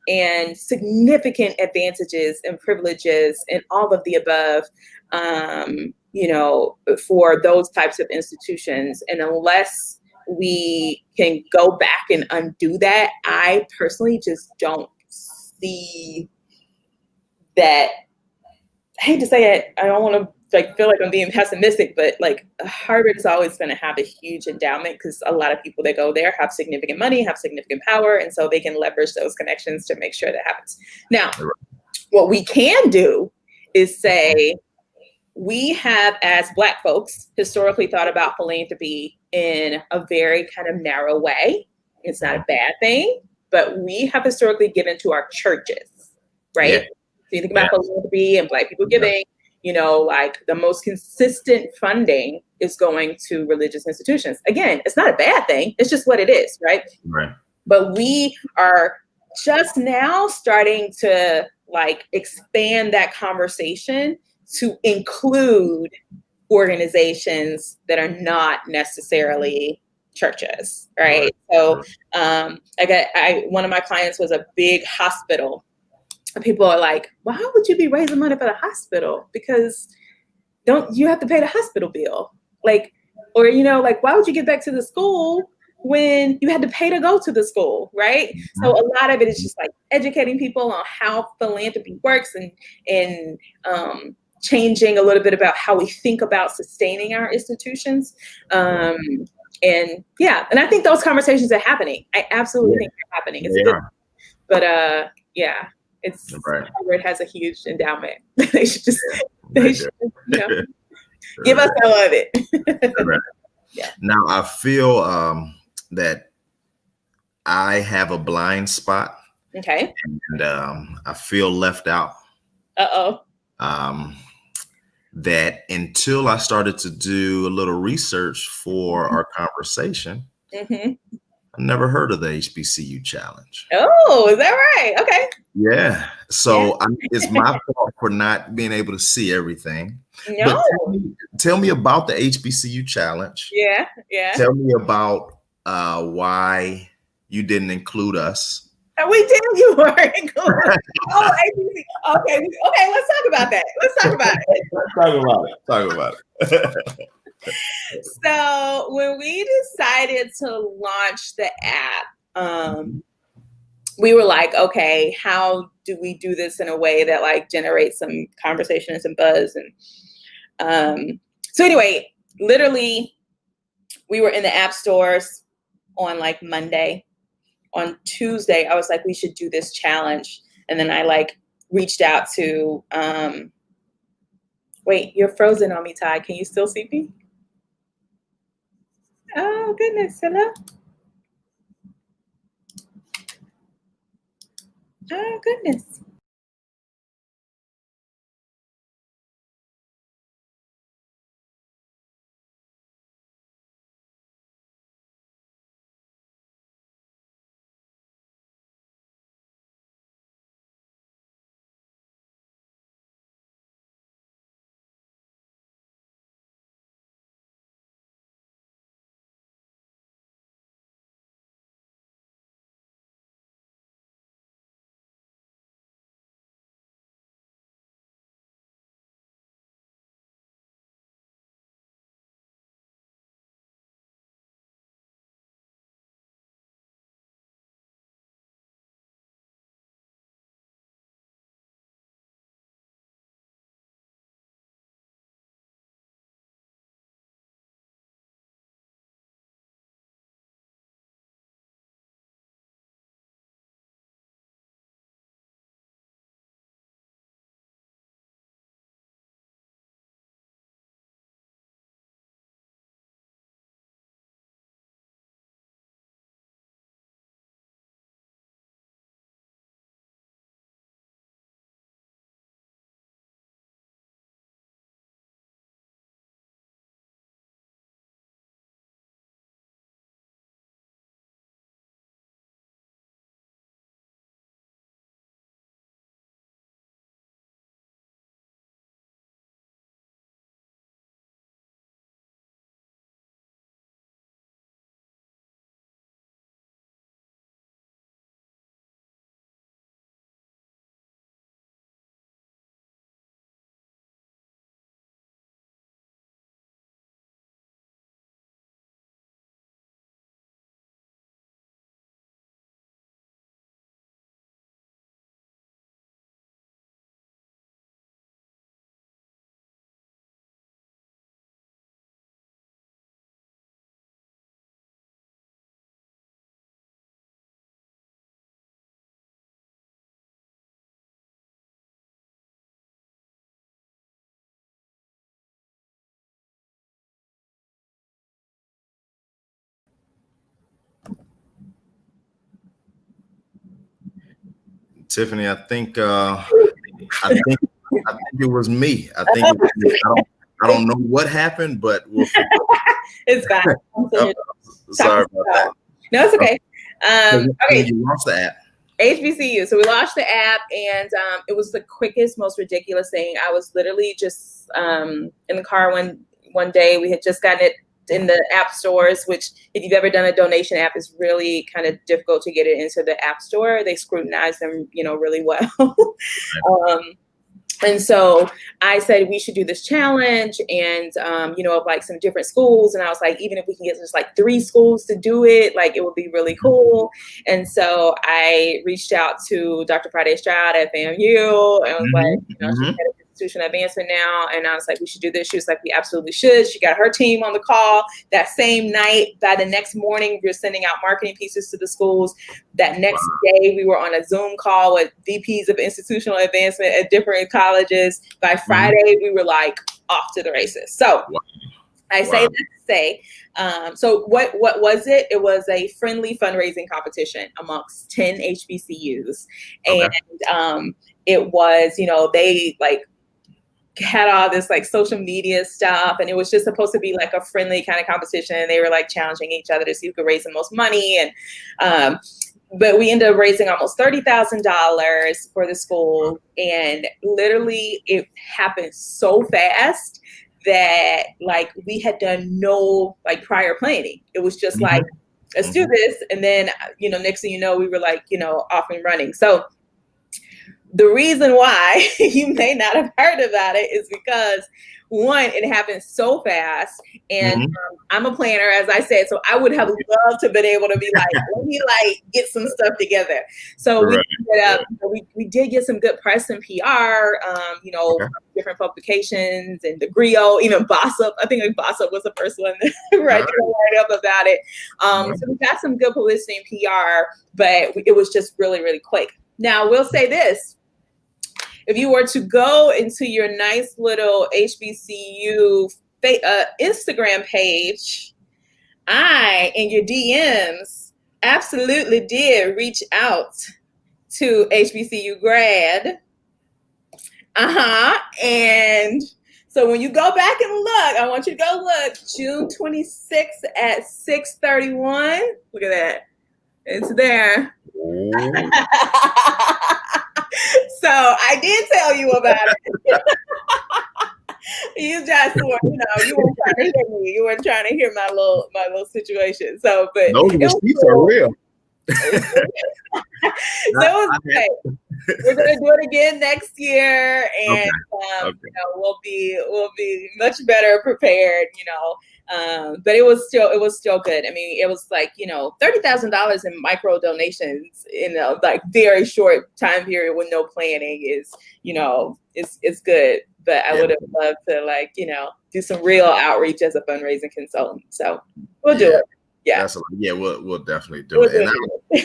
And significant advantages and privileges and all of the above, for those types of institutions. And unless we can go back and undo that, I personally just don't see that. I hate to say it, I don't want to feel like I'm being pessimistic, but like Harvard is always going to have a huge endowment because a lot of people that go there have significant money, have significant power, and so they can leverage those connections to make sure that happens. Now, what we can do is say we have, as Black folks, historically thought about philanthropy in a very kind of narrow way. It's not a bad thing, but we have historically given to our churches, right? So you think about philanthropy and Black people giving, like the most consistent funding is going to religious institutions. Again, it's not a bad thing. It's just what it is, right? But we are just now starting to like expand that conversation to include organizations that are not necessarily churches, right? So one of my clients was a big hospital. People are like, why would you be raising money for the hospital? Because don't you have to pay the hospital bill? Like, or, why would you get back to the school when you had to pay to go to the school, right? So a lot of it is just like educating people on how philanthropy works and changing a little bit about how we think about sustaining our institutions. And yeah, and I think those conversations are happening. I absolutely think they're happening. It's good, but yeah, it's Harvard has a huge endowment. They should just, give us some of it. Yeah. Now I feel that I have a blind spot. Okay. And I feel left out. That until I started to do a little research for our conversation, I never heard of the HBCU challenge. Oh, is that right? Okay. Yeah. So it's my fault for not being able to see everything. No. But tell me about the HBCU challenge. Yeah. Tell me about why you didn't include us. We did. You were included. Oh, okay. Let's talk about that. Talk about it. So when we decided to launch the app, we were like, okay, how do we do this in a way that like generates some conversation and some buzz? And so anyway, literally, we were in the app stores on like Monday. On Tuesday, I was like, we should do this challenge. And then I like reached out to, wait, you're frozen on me, Ty. Can you still see me? Oh, goodness. Hello? Oh, goodness. Tiffany, I think it was me. I don't know what happened, but we'll it's fine. Sorry about that. No, it's okay. Okay. You launched the app. HBCU. So we launched the app, and it was the quickest, most ridiculous thing. I was literally just in the car one day. We had just gotten it in the app stores, which if you've ever done a donation app, is really kind of difficult to get it into the app store. They scrutinize them, really well. And so I said we should do this challenge, and of like some different schools. And I was like, even if we can get just like 3 schools to do it, like it would be really cool. And so I reached out to Dr. Friday Stroud at FAMU and was like, she's head of institutional advancement now. And I was like, we should do this. She was like, we absolutely should. She got her team on the call that same night. By the next morning, we were sending out marketing pieces to the schools. That next day, we were on a Zoom call with VPs of institutional advancement at different colleges. By Friday, we were like off to the races. So I say that to say, so what was it? It was a friendly fundraising competition amongst 10 HBCUs. And it was, they like had all this like social media stuff, and it was just supposed to be like a friendly kind of competition. And they were like challenging each other to see who could raise the most money. And but we ended up raising almost $30,000 for the school. And literally it happened so fast that like we had done no like prior planning. It was just like, let's do this. And then, next thing you know, we were like, off and running. So the reason why you may not have heard about it is because, one, it happened so fast, and I'm a planner, as I said, so I would have loved to have been able to be like, let me like get some stuff together. So we did get some good press and PR, different publications and the Griot, even Bossip. I think like Bossip was the first one to write up about it. So we got some good publicity and PR, but it was just really, really quick. Now, we'll say this. If you were to go into your nice little HBCU Instagram page, I, in your DMs, absolutely did reach out to HBCU grad. And so when you go back and look, I want you to go look, June 26th at 6:31. Look at that. It's there. So I did tell you about it. You just were, you weren't trying to hear me. You weren't trying to hear my little situation. So, but those receipts are real. So it was great. We're gonna do it again next year, and we'll be much better prepared. But it was still good. I mean, it was like $30,000 in micro donations in a like very short time period with no planning is it's good. But I would have loved to do some real outreach as a fundraising consultant. So we'll do it. Yeah. We'll definitely do it.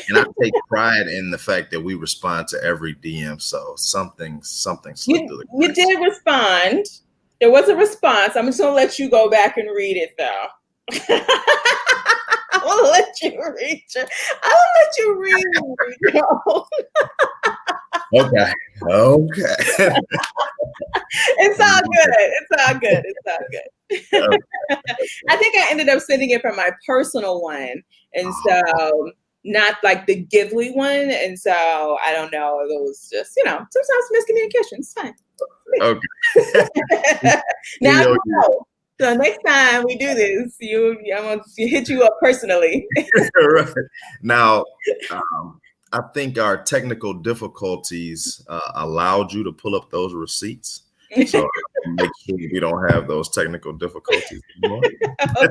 And I take pride in the fact that we respond to every DM. So something slipped through the cracks. You did respond. There was a response. I'm just gonna let you go back and read it though. I'll let you read it. Okay. It's all good. I think I ended up sending it from my personal one, and so not like the Gively one. And so I don't know. It was just sometimes miscommunication. It's fine. Okay. Now you know. So next time we do this, I'm gonna hit you up personally. Right. Now, I think our technical difficulties allowed you to pull up those receipts. So make sure we don't have those technical difficulties anymore. Okay.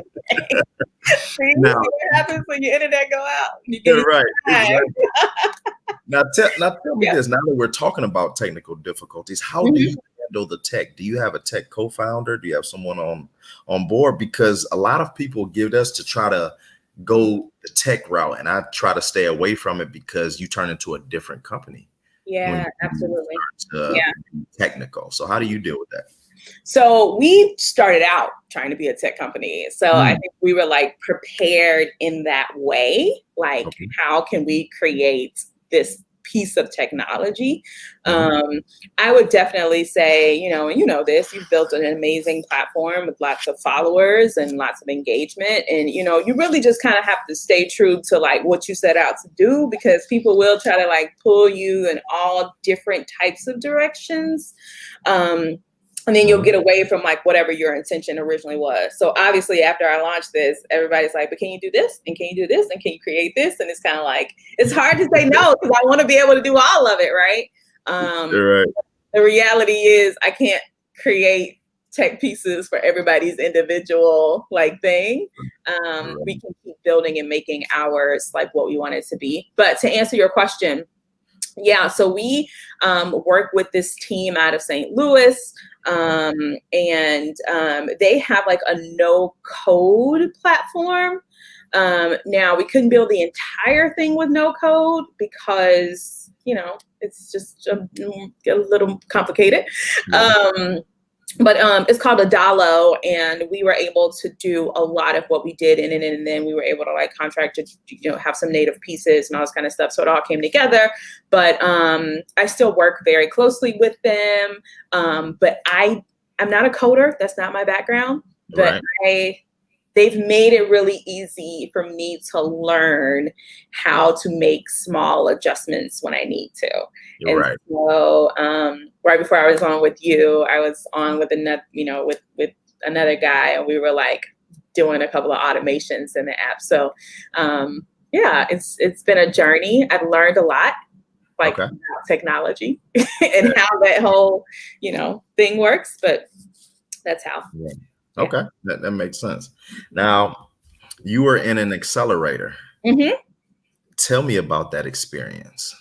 See what happens when your internet go out? You get right. Exactly. Now tell me this. Now that we're talking about technical difficulties, how do you handle the tech? Do you have a tech co-founder? Do you have someone on board? Because a lot of people give us to try to go the tech route, and I try to stay away from it because you turn into a different company. Yeah, absolutely. Technical. So how do you deal with that? So we started out trying to be a tech company. So I think we were like prepared in that way. Like, how can we create this piece of technology? I would definitely say, and this, you've built an amazing platform with lots of followers and lots of engagement. And, you really just kind of have to stay true to like what you set out to do, because people will try to like pull you in all different types of directions. And then you'll get away from like whatever your intention originally was. So obviously after I launched this, everybody's like, but can you do this? And can you do this? And can you create this? And it's kind of like, it's hard to say no, because I want to be able to do all of it, right? The reality is I can't create tech pieces for everybody's individual like thing. We can keep building and making ours like what we want it to be. But to answer your question, Yeah, so we work with this team out of St. Louis, and they have like a no code platform. Now we couldn't build the entire thing with no code because, it's just a little complicated. But it's called Adalo, and we were able to do a lot of what we did in it, and then we were able to like contract to have some native pieces and all this kind of stuff. So it all came together. But I still work very closely with them. But I'm not a coder. That's not my background. But they've made it really easy for me to learn how to make small adjustments when I need to. So right before I was on with you, I was on with another, with another guy, and we were like doing a couple of automations in the app. So it's been a journey. I've learned a lot, about technology and how that whole, thing works. But that's how. Yeah. Okay, that makes sense. Now, you were in an accelerator. Mm-hmm. Tell me about that experience.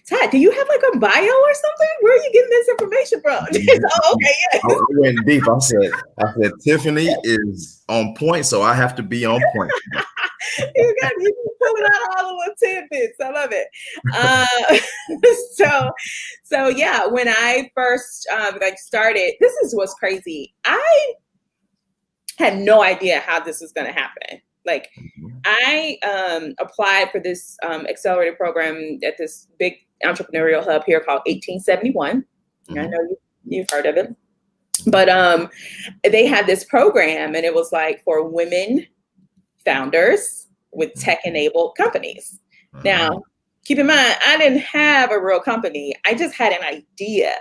Todd, do you have like a bio or something? Where are you getting this information from? Oh, okay, yeah. I went deep. I said, Tiffany is on point, so I have to be on point. You pulling out all the little tidbits. I love it. So yeah, when I first started, this is what's crazy. I had no idea how this was going to happen. Like, I applied for this accelerated program at this big entrepreneurial hub here called 1871. Mm-hmm. I know you've heard of it. But they had this program, and it was like for women founders with tech-enabled companies. Mm-hmm. Now, keep in mind, I didn't have a real company. I just had an idea.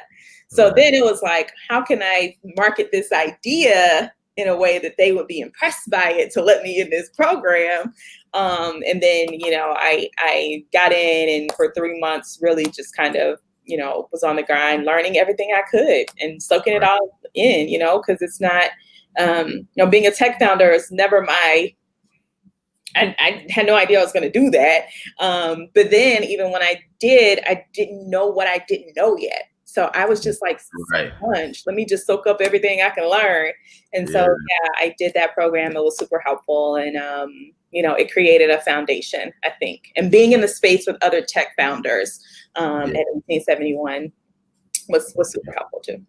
So then it was like, how can I market this idea in a way that they would be impressed by it to let me in this program? And then, I got in, and for 3 months, really just kind of, was on the grind, learning everything I could and soaking it all in, because it's not, being a tech founder is never I had no idea I was going to do that. But then even when I didn't know what I didn't know yet. So I was just like, sponge. Let me just soak up everything I can learn. And so, I did that program. It was super helpful. And, it created a foundation, I think. And being in the space with other tech founders at 1871 was super helpful too.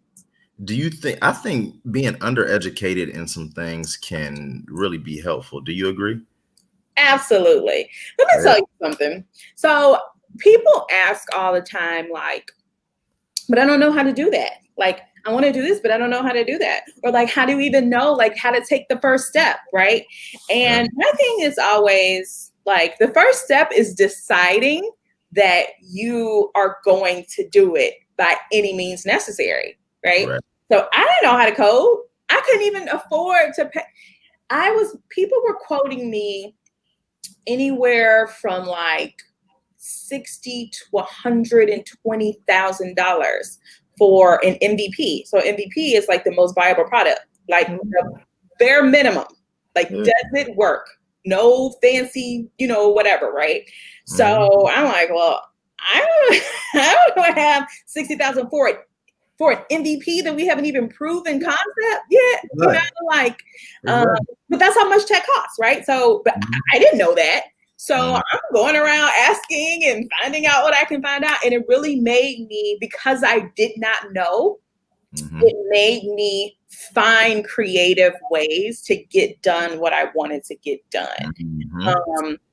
Do you think, I think being undereducated in some things can really be helpful. Do you agree? Absolutely. Let me tell you something. So people ask all the time, like, but I don't know how to do that. Like, I want to do this, but I don't know how to do that. Or like, how do you even know, like, how to take the first step, right? And my thing is always like, the first step is deciding that you are going to do it by any means necessary, right? So I didn't know how to code. I couldn't even afford to pay. People were quoting me anywhere from like $60,000 to $120,000 for an MVP. So MVP is like the most viable product, like the bare minimum. Like, does it work? No fancy, whatever, right? So I'm like, well, I don't have $60,000 for it. For an MVP that we haven't even proven concept yet, but that's how much tech costs, right? So, but I didn't know that. So I'm going around asking and finding out what I can find out. And it really made me, because I did not know, it made me find creative ways to get done what I wanted to get done.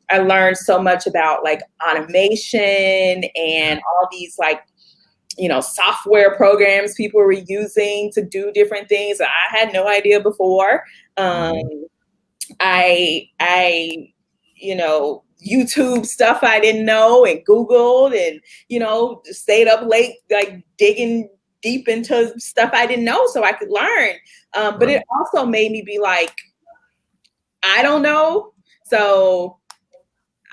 I learned so much about like automation and all these like, software programs people were using to do different things that I had no idea before. I YouTube stuff I didn't know, and Googled, and, stayed up late, like digging deep into stuff I didn't know so I could learn. But it also made me be like, I don't know. So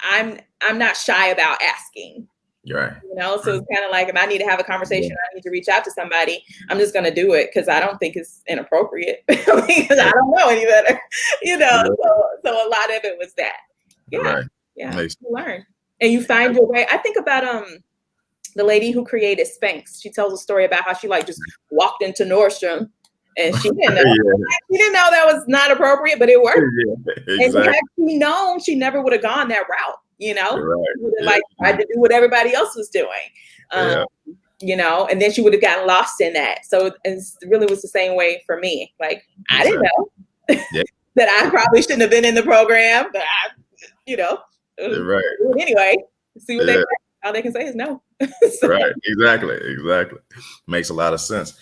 I'm not shy about asking. Right. So it's kind of like, if I need to have a conversation, I need to reach out to somebody, I'm just going to do it because I don't think it's inappropriate because I don't know any better, So a lot of it was that. You learn and you find your way. I think about the lady who created Spanx. She tells a story about how she like just walked into Nordstrom and she didn't know. She didn't know that was not appropriate, but it worked. Exactly. And had she known, she never would have gone that route, you know? Right. She would have like tried to do what everybody else was doing. You know, and then she would have gotten lost in that. So it really was the same way for me. Like, I didn't know that I probably shouldn't have been in the program, but I, you know, anyway, see what they say. All they can say is no. So. Right. Exactly. Makes a lot of sense.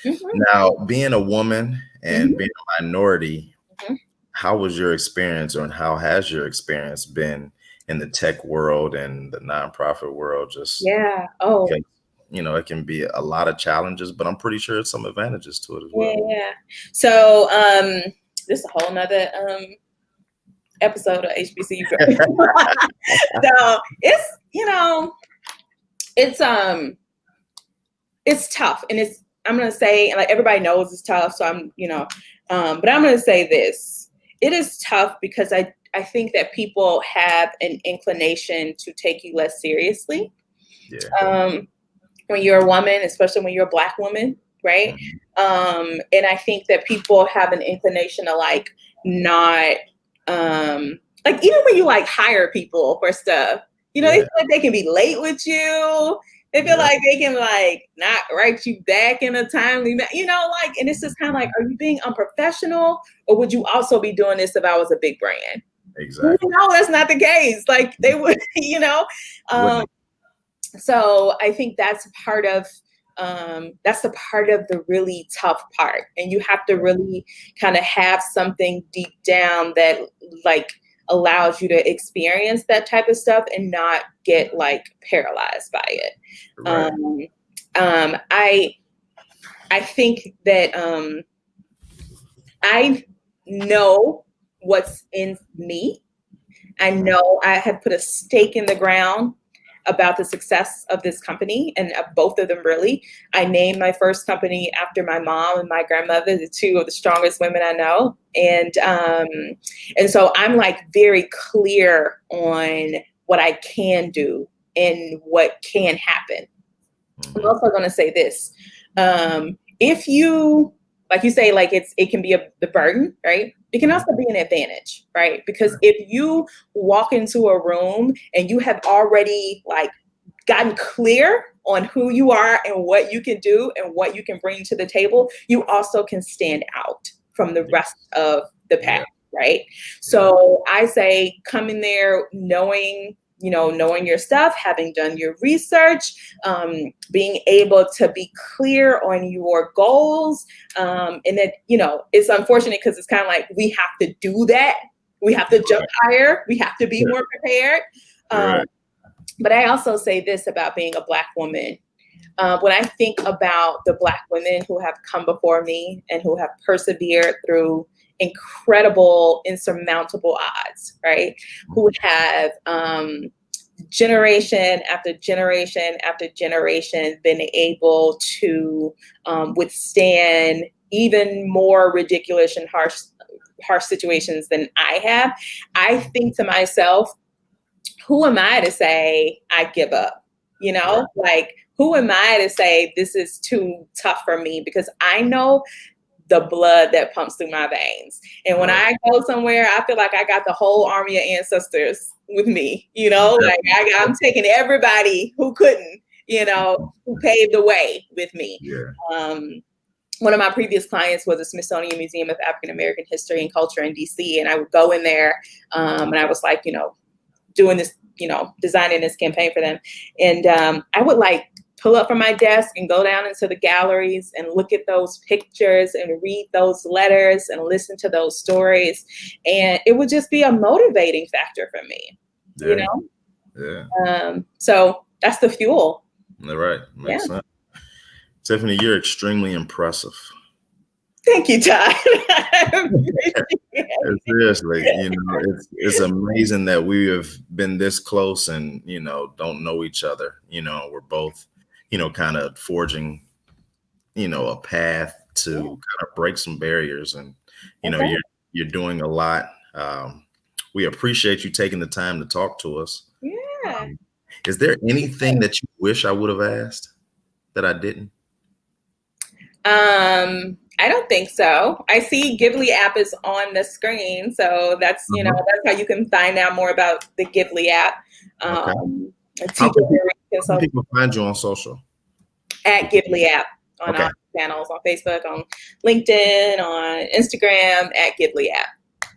Now, being a woman and being a minority, how was your experience, or how has your experience been in the tech world and the nonprofit world? You know, it can be a lot of challenges, but I'm pretty sure it's some advantages to it as well. Yeah. So this is a whole nother episode of HBCU. So it's, you know, it's tough, and I'm gonna say, like, everybody knows it's tough. So I'm, you know, but I'm gonna say this: it is tough because I think that people have an inclination to take you less seriously. When you're a woman, especially when you're a Black woman, right? And I think that people have an inclination to like not, like, even when you like hire people for stuff, you know, they feel like they can be late with you. They feel like they can like not write you back in a timely manner, you know, like, and it's just kind of like, are you being unprofessional, or would you also be doing this if I was a big brand? Exactly. No, that's not the case. Like, they would, you know. So I think that's part of the really tough part. And you have to really kind of have something deep down that like allows you to experience that type of stuff and not get like paralyzed by it. I think that I know what's in me. I know I have put a stake in the ground about the success of this company, and of both of them, really. I named my first company after my mom and my grandmother, the two of the strongest women I know. And so I'm like very clear on what I can do and what can happen. I'm also going to say this. If you, like you say, like it can be the burden, right? It can also be an advantage, right? Because if you walk into a room and you have already like gotten clear on who you are and what you can do and what you can bring to the table, you also can stand out from the rest of the pack, right? So I say come in there knowing your stuff, having done your research, being able to be clear on your goals. And that, you know, it's unfortunate because it's kind of like we have to do that. We have to jump higher. We have to be more prepared. But I also say this about being a Black woman. When I think about the Black women who have come before me and who have persevered through incredible, insurmountable odds, right? Who have generation after generation after generation been able to withstand even more ridiculous and harsh situations than I have. I think to myself, who am I to say I give up? You know, like, who am I to say this is too tough for me? Because I know the blood that pumps through my veins. And when I go somewhere, I feel like I got the whole army of ancestors with me, you know, like I'm taking everybody who couldn't, you know, who paved the way with me. One of my previous clients was the Smithsonian Museum of African American History and Culture in DC. And I would go in there and I was like, you know, doing this, you know, designing this campaign for them. And I would like pull up from my desk and go down into the galleries and look at those pictures and read those letters and listen to those stories. And it would just be a motivating factor for me, you know? So that's the fuel. Right. Makes sense. Tiffany, you're extremely impressive. Thank you, Todd. Seriously, you know, it's amazing that we have been this close and, you know, don't know each other. You know, we're both, you know, kind of forging, you know, a path to kind of break some barriers. And, you know, you're doing a lot. We appreciate you taking the time to talk to us. Is there anything that you wish I would have asked that I didn't? I don't think so. I see Gively app is on the screen, so that's that's how you can find out more about the Gively app. Okay. How can people find you on social? At Gively app on all channels, on Facebook, on LinkedIn, on Instagram, at Gively app.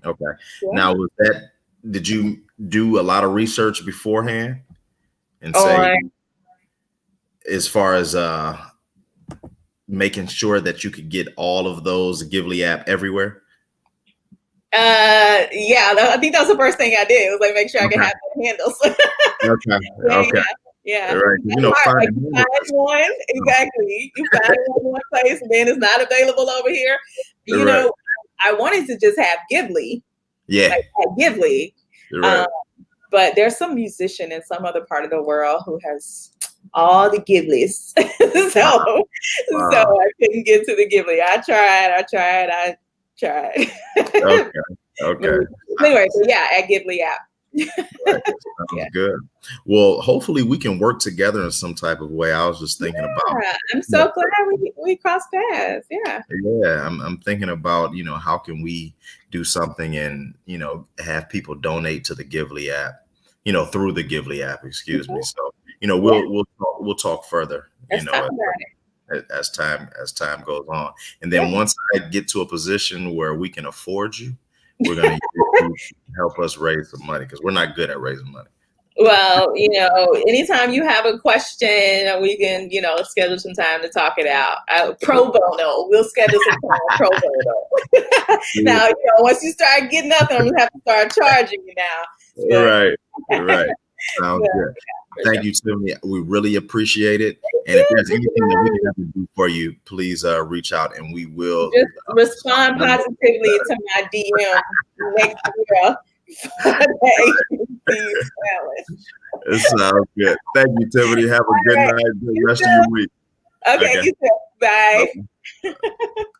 Okay. Yeah. Now, did you do a lot of research beforehand and say, as far as making sure that you could get all of those Gively app everywhere? Yeah, I think that was the first thing I did, was like make sure I could have the handles. Okay. Yeah. Right. You find one, exactly. You find one in one place, and then it's not available over here. You know, I wanted to just have Gively. Yeah. Like Gively. But there's some musician in some other part of the world who has all the Givleys. So I couldn't get to the Gively. I tried. Okay. Anyway, so yeah, at Gively app. Sounds good. Well, hopefully we can work together in some type of way. I was just thinking about. I'm so glad we crossed paths. Yeah. Yeah, I'm thinking about, how can we do something and, have people donate to the Gively app, through the Gively app, excuse me. So, we'll talk further, as time goes on. And then once I get to a position where we can afford you, we're going to help us raise some money, because we're not good at raising money. Well, anytime you have a question, we can, schedule some time to talk it out. Pro bono. We'll schedule some time pro bono. Now, once you start getting up, I'm going to have to start charging you now. So. Right. Sounds good. Thank you, Tiffany. We really appreciate it. And if there's anything that we can have to do for you, please reach out and we will. Just respond positively to my DM next year. It sounds good. Thank you, Tiffany. Have a good night. Good rest of your week. Okay. You too. Bye.